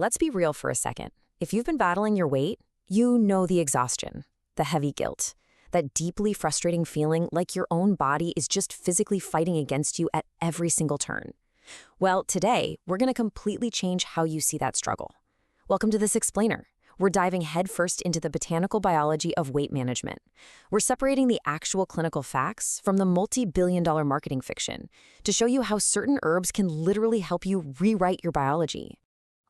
let's be real for a second. If you've been battling your weight, you know the exhaustion, the heavy guilt, that deeply frustrating feeling like your own body is just physically fighting against you at every single turn. Well, today, we're going to completely change how you see that struggle. Welcome to This Explainer. We're diving headfirst into the botanical biology of weight management. We're separating the actual clinical facts from the multi-billion-dollar marketing fiction to show you how certain herbs can literally help you rewrite your biology.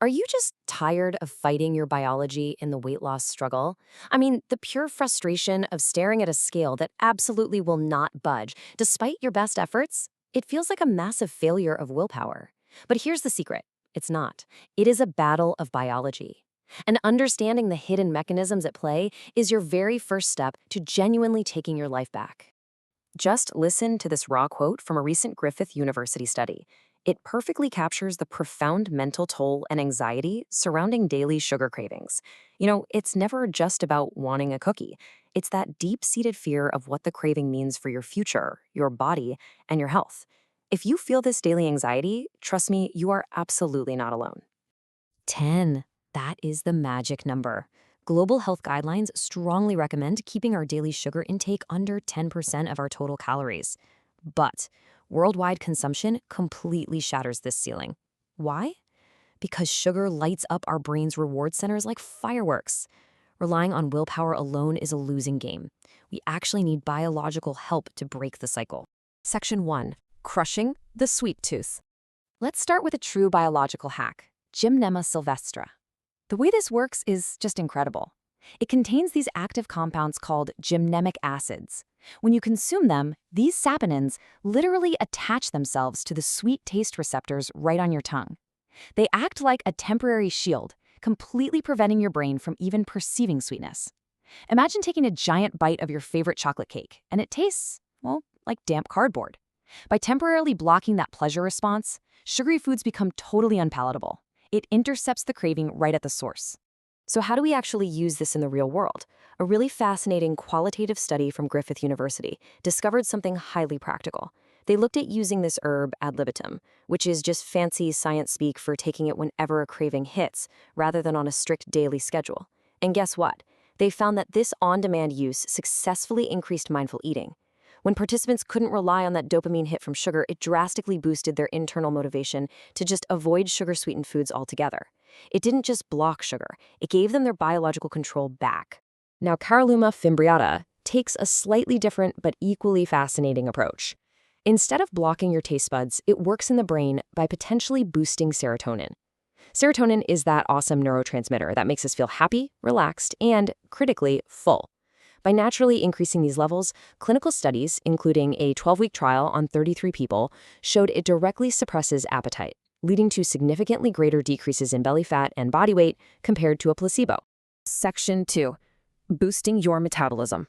Are you just tired of fighting your biology in the weight loss struggle? I mean, the pure frustration of staring at a scale that absolutely will not budge, despite your best efforts? It feels like a massive failure of willpower. But here's the secret. It's not. It is a battle of biology. And understanding the hidden mechanisms at play is your very first step to genuinely taking your life back. Just listen to this raw quote from a recent Griffith University study. It perfectly captures the profound mental toll and anxiety surrounding daily sugar cravings. It's never just about wanting a cookie. It's that deep-seated fear of what the craving means for your future, your body, and your health. If you feel this daily anxiety, trust me, you are absolutely not alone. 10. That is the magic number. Global health guidelines strongly recommend keeping our daily sugar intake under 10% of our total calories. But worldwide consumption completely shatters this ceiling. Why? Because sugar lights up our brain's reward centers like fireworks. Relying on willpower alone is a losing game. We actually need biological help to break the cycle. Section 1. Crushing the sweet tooth. Let's start with a true biological hack, Gymnema sylvestre. The way this works is just incredible. It contains these active compounds called gymnemic acids. When you consume them, these saponins literally attach themselves to the sweet taste receptors right on your tongue. They act like a temporary shield, completely preventing your brain from even perceiving sweetness. Imagine taking a giant bite of your favorite chocolate cake, and it tastes, well, like damp cardboard. By temporarily blocking that pleasure response, sugary foods become totally unpalatable. It intercepts the craving right at the source. So how do we actually use this in the real world? A really fascinating qualitative study from Griffith University discovered something highly practical. They looked at using this herb ad libitum, which is just fancy science speak for taking it whenever a craving hits, rather than on a strict daily schedule. And guess what? They found that this on-demand use successfully increased mindful eating. When participants couldn't rely on that dopamine hit from sugar, it drastically boosted their internal motivation to just avoid sugar-sweetened foods altogether. It didn't just block sugar, it gave them their biological control back. Now, Caralluma fimbriata takes a slightly different but equally fascinating approach. Instead of blocking your taste buds, it works in the brain by potentially boosting serotonin. Serotonin is that awesome neurotransmitter that makes us feel happy, relaxed, and, critically, full. By naturally increasing these levels, clinical studies, including a 12-week trial on 33 people, showed it directly suppresses appetite, leading to significantly greater decreases in belly fat and body weight compared to a placebo. Section 2. Boosting your metabolism.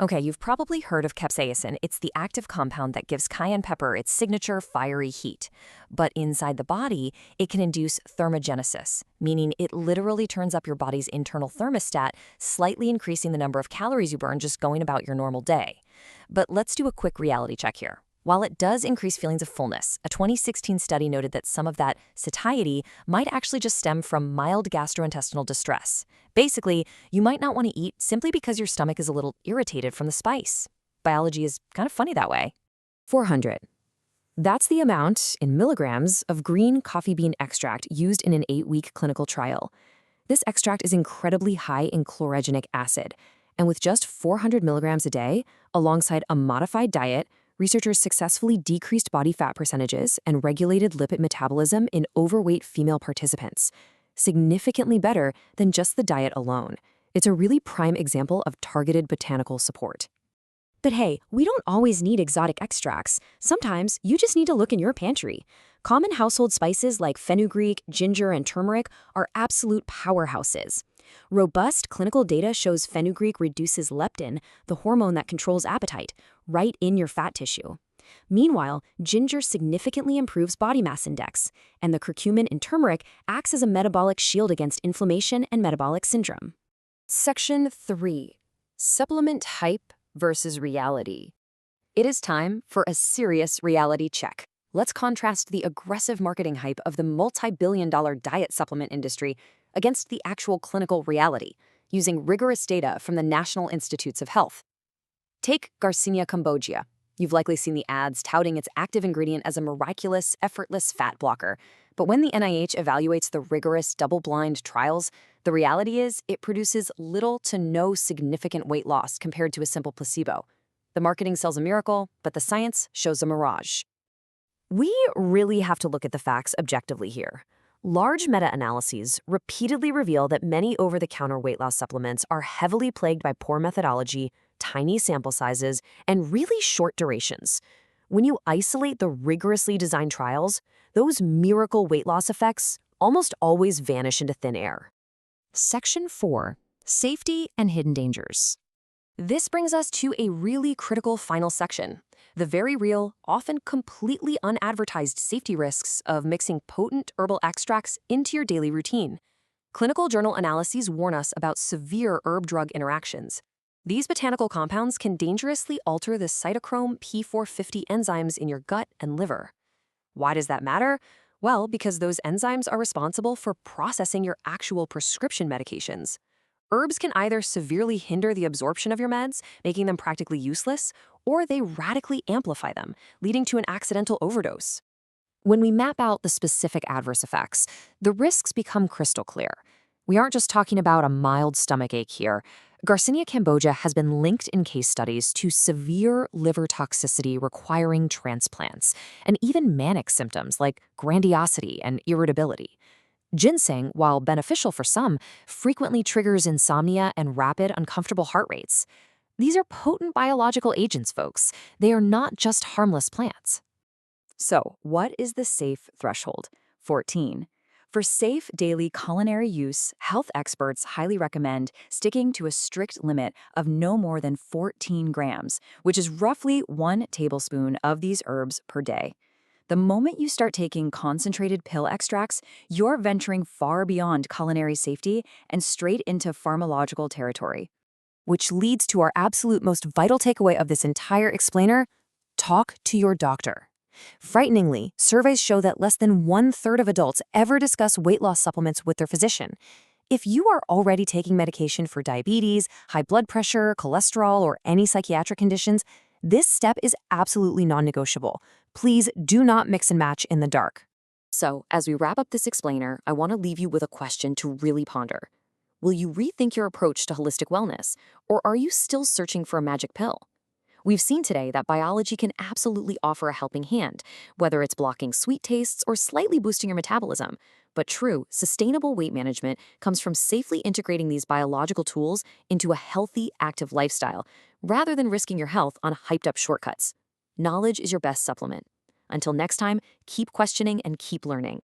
Okay, you've probably heard of capsaicin. It's the active compound that gives cayenne pepper its signature fiery heat. But inside the body, it can induce thermogenesis, meaning it literally turns up your body's internal thermostat, slightly increasing the number of calories you burn just going about your normal day. But let's do a quick reality check here. While it does increase feelings of fullness, a 2016 study noted that some of that satiety might actually just stem from mild gastrointestinal distress. Basically, you might not want to eat simply because your stomach is a little irritated from the spice. Biology is kind of funny that way. 400. That's the amount, in milligrams, of green coffee bean extract used in an 8-week clinical trial. This extract is incredibly high in chlorogenic acid, and with just 400 milligrams a day, alongside a modified diet, researchers successfully decreased body fat percentages and regulated lipid metabolism in overweight female participants, significantly better than just the diet alone. It's a really prime example of targeted botanical support. But hey, we don't always need exotic extracts. Sometimes you just need to look in your pantry. Common household spices like fenugreek, ginger, and turmeric are absolute powerhouses. Robust clinical data shows fenugreek reduces leptin, the hormone that controls appetite, right in your fat tissue. Meanwhile, ginger significantly improves body mass index, and the curcumin in turmeric acts as a metabolic shield against inflammation and metabolic syndrome. Section 3. Supplement hype versus reality. It is time for a serious reality check. let's contrast the aggressive marketing hype of the multi-billion-dollar diet supplement industry against the actual clinical reality, using rigorous data from the National Institutes of Health. Take Garcinia cambogia. You've likely seen the ads touting its active ingredient as a miraculous, effortless fat blocker. But when the NIH evaluates the rigorous double-blind trials, the reality is it produces little to no significant weight loss compared to a simple placebo. The marketing sells a miracle, but the science shows a mirage. We really have to look at the facts objectively here. Large meta-analyses repeatedly reveal that many over-the-counter weight loss supplements are heavily plagued by poor methodology, tiny sample sizes, and really short durations. When you isolate the rigorously designed trials, those miracle weight loss effects almost always vanish into thin air. Section 4. Safety and Hidden Dangers. This brings us to a really critical final section, the very real, often completely unadvertised safety risks of mixing potent herbal extracts into your daily routine. Clinical journal analyses warn us about severe herb-drug interactions. These botanical compounds can dangerously alter the cytochrome P450 enzymes in your gut and liver. Why does that matter? Well, because those enzymes are responsible for processing your actual prescription medications. Herbs can either severely hinder the absorption of your meds, making them practically useless, or they radically amplify them, leading to an accidental overdose. When we map out the specific adverse effects, the risks become crystal clear. We aren't just talking about a mild stomachache here. Garcinia cambogia has been linked in case studies to severe liver toxicity requiring transplants, and even manic symptoms like grandiosity and irritability. Ginseng, while beneficial for some, frequently triggers insomnia and rapid, uncomfortable heart rates. These are potent biological agents, folks. They are not just harmless plants. So, what is the safe threshold? 14. For safe daily culinary use, health experts highly recommend sticking to a strict limit of no more than 14 grams, which is roughly 1 tablespoon of these herbs per day. The moment you start taking concentrated pill extracts, you're venturing far beyond culinary safety and straight into pharmacological territory. Which leads to our absolute most vital takeaway of this entire explainer: talk to your doctor. Frighteningly, surveys show that less than 1/3 of adults ever discuss weight loss supplements with their physician. If you are already taking medication for diabetes, high blood pressure, cholesterol, or any psychiatric conditions, this step is absolutely non-negotiable. Please do not mix and match in the dark. So, as we wrap up this explainer, I want to leave you with a question to really ponder. Will you rethink your approach to holistic wellness, or are you still searching for a magic pill? We've seen today that biology can absolutely offer a helping hand, whether it's blocking sweet tastes or slightly boosting your metabolism. But true, sustainable weight management comes from safely integrating these biological tools into a healthy, active lifestyle, rather than risking your health on hyped-up shortcuts. Knowledge is your best supplement. Until next time, keep questioning and keep learning.